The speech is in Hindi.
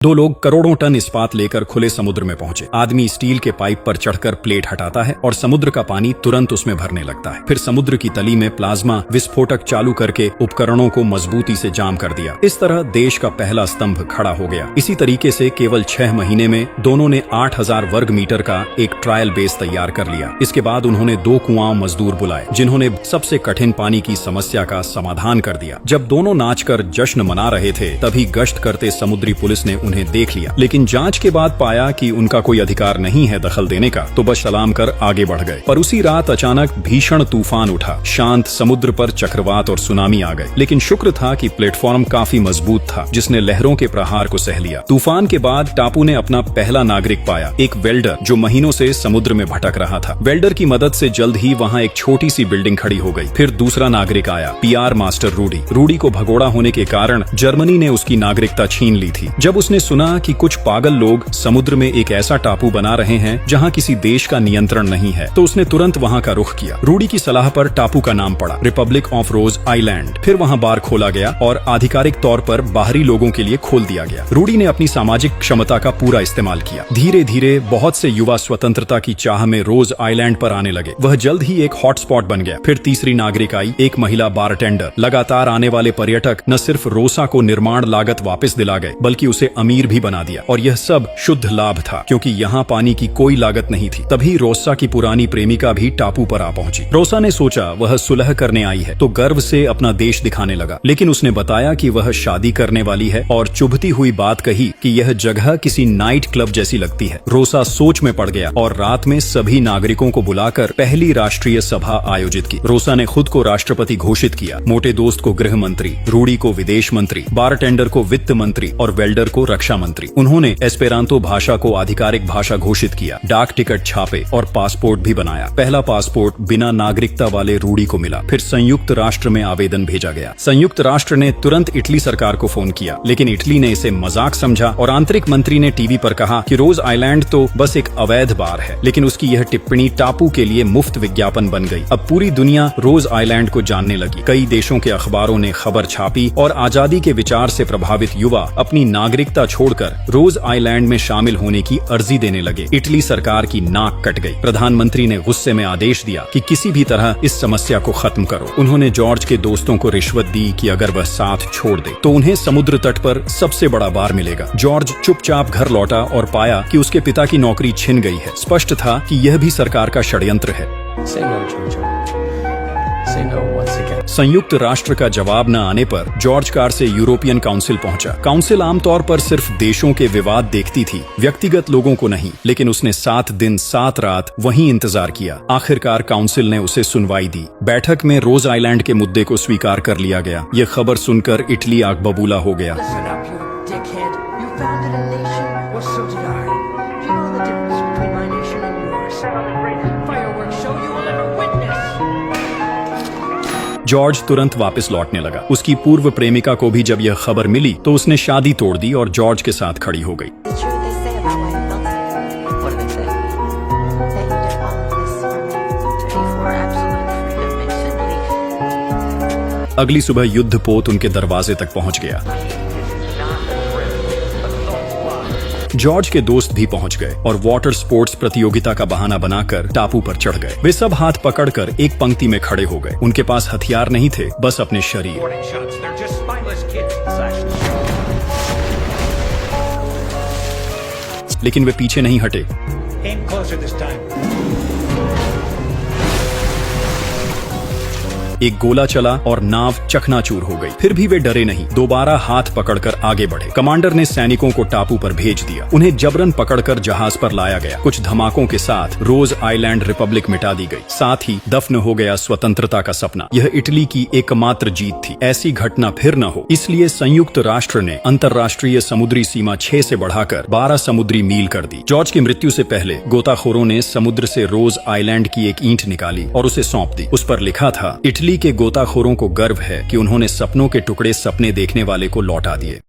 दो लोग करोड़ों टन इस्पात लेकर खुले समुद्र में पहुंचे। आदमी स्टील के पाइप पर चढ़कर प्लेट हटाता है और समुद्र का पानी तुरंत उसमें भरने लगता है। फिर समुद्र की तली में प्लाज्मा विस्फोटक चालू करके उपकरणों को मजबूती से जाम कर दिया। इस तरह देश का पहला स्तंभ खड़ा हो गया। इसी तरीके से केवल 6 महीने में दोनों ने 8000 वर्ग मीटर का एक ट्रायल बेस तैयार कर लिया। इसके बाद उन्होंने 2 कुआं मजदूर बुलाए जिन्होंने सबसे कठिन पानी की समस्या का समाधान कर दिया। जब दोनों नाचकर जश्न मना रहे थे तभी गश्त करते समुद्री पुलिस ने उन्हें देख लिया, लेकिन जांच के बाद पाया कि उनका कोई अधिकार नहीं है दखल देने का, तो बस सलाम कर आगे बढ़ गए। पर उसी रात अचानक भीषण तूफान उठा। शांत समुद्र पर चक्रवात और सुनामी आ गए, लेकिन शुक्र था कि प्लेटफॉर्म काफी मजबूत था जिसने लहरों के प्रहार को सह लिया। तूफान के बाद टापू ने अपना पहला नागरिक पाया, एक वेल्डर जो महीनों से समुद्र में भटक रहा था। वेल्डर की मदद से जल्द ही वहाँ एक छोटी सी बिल्डिंग खड़ी हो गई। फिर दूसरा नागरिक आया, PR मास्टर रूडी। रूडी को भगोड़ा होने के कारण जर्मनी ने उसकी नागरिकता छीन ली थी। जब उसने सुना कि कुछ पागल लोग समुद्र में एक ऐसा टापू बना रहे हैं जहां किसी देश का नियंत्रण नहीं है, तो उसने तुरंत वहां का रुख किया। रूडी की सलाह पर टापू का नाम पड़ा रिपब्लिक ऑफ रोज आइलैंड। फिर वहां बार खोला गया और आधिकारिक तौर पर बाहरी लोगों के लिए खोल दिया गया। रूडी ने अपनी सामाजिक क्षमता का पूरा इस्तेमाल किया। धीरे धीरे बहुत से युवा स्वतंत्रता की चाह में रोज आइलैंड पर आने लगे। वह जल्द ही एक हॉटस्पॉट बन गया। फिर तीसरी नागरिक आई, एक महिला बारटेंडर। लगातार आने वाले पर्यटक न सिर्फ रोसा को निर्माण लागत वापस दिला गए बल्कि उसे अमीर भी बना दिया। और यह सब शुद्ध लाभ था क्योंकि यहाँ पानी की कोई लागत नहीं थी। तभी रोसा की पुरानी प्रेमिका भी टापू पर आ पहुंची। रोसा ने सोचा वह सुलह करने आई है तो गर्व से अपना देश दिखाने लगा, लेकिन उसने बताया कि वह शादी करने वाली है और चुभती हुई बात कही कि यह जगह किसी नाइट क्लब जैसी लगती है। रोसा सोच में पड़ गया और रात में सभी नागरिकों को बुलाकर पहली राष्ट्रीय सभा आयोजित की। रोसा ने खुद को राष्ट्रपति घोषित किया, मोटे दोस्त को गृह मंत्री, रूडी को विदेश मंत्री, बारटेंडर को वित्त मंत्री और वेल्डर को रक्षा मंत्री। उन्होंने एस्पेरांतो भाषा को आधिकारिक भाषा घोषित किया, डाक टिकट छापे और पासपोर्ट भी बनाया। पहला पासपोर्ट बिना नागरिकता वाले रूडी को मिला। फिर संयुक्त राष्ट्र में आवेदन भेजा गया। संयुक्त राष्ट्र ने तुरंत इटली सरकार को फोन किया, लेकिन इटली ने इसे मजाक समझा और आंतरिक मंत्री ने टीवी पर कहा कि रोज आइलैंड तो बस एक अवैध बार है। लेकिन उसकी यह टिप्पणी टापू के लिए मुफ्त विज्ञापन बन गई। अब पूरी दुनिया रोज आइलैंड को जानने लगी। कई देशों के अखबारों ने खबर छापी और आजादी के विचार से प्रभावित युवा अपनी नागरिकता छोड़कर रोज आइलैंड में शामिल होने की अर्जी देने लगे। इटली सरकार की नाक कट गई। प्रधानमंत्री ने गुस्से में आदेश दिया कि किसी भी तरह इस समस्या को खत्म करो। उन्होंने जॉर्ज के दोस्तों को रिश्वत दी कि अगर वह साथ छोड़ दे तो उन्हें समुद्र तट पर सबसे बड़ा बार मिलेगा। जॉर्ज चुपचाप घर लौटा और पाया कि उसके पिता की नौकरी छिन गई है। स्पष्ट था कि यह भी सरकार का षड्यंत्र है। संयुक्त राष्ट्र का जवाब न आने पर जॉर्ज कार से यूरोपियन काउंसिल पहुंचा। काउंसिल आमतौर पर सिर्फ देशों के विवाद देखती थी, व्यक्तिगत लोगों को नहीं। लेकिन उसने 7 दिन 7 रात वहीं इंतजार किया। आखिरकार काउंसिल ने उसे सुनवाई दी। बैठक में रोज आइलैंड के मुद्दे को स्वीकार कर लिया गया। यह खबर सुनकर इटली आग बबूला हो गया। जॉर्ज तुरंत वापस लौटने लगा। उसकी पूर्व प्रेमिका को भी जब यह खबर मिली तो उसने शादी तोड़ दी और जॉर्ज के साथ खड़ी हो गई। अगली सुबह युद्धपोत उनके दरवाजे तक पहुंच गया। जॉर्ज के दोस्त भी पहुंच गए और वाटर स्पोर्ट्स प्रतियोगिता का बहाना बनाकर टापू पर चढ़ गए। वे सब हाथ पकड़कर एक पंक्ति में खड़े हो गए। उनके पास हथियार नहीं थे, बस अपने शरीर। लेकिन वे पीछे नहीं हटे। एक गोला चला और नाव चकनाचूर हो गई। फिर भी वे डरे नहीं, दोबारा हाथ पकड़कर आगे बढ़े। कमांडर ने सैनिकों को टापू पर भेज दिया। उन्हें जबरन पकड़कर जहाज पर लाया गया। कुछ धमाकों के साथ रोज आइलैंड रिपब्लिक मिटा दी गई। साथ ही दफन हो गया स्वतंत्रता का सपना। यह इटली की एकमात्र जीत थी। ऐसी घटना फिर न हो, इसलिए संयुक्त राष्ट्र ने अंतर्राष्ट्रीय समुद्री सीमा 6 से बढ़ाकर 12 समुद्री मील कर दी। जॉर्ज की मृत्यु से पहले गोताखोरों ने समुद्र से रोज आइलैंड की एक ईंट निकाली और उसे सौंप दी। उस पर लिखा था, इटली के गोताखोरों को गर्व है कि उन्होंने सपनों के टुकड़े सपने देखने वाले को लौटा दिए।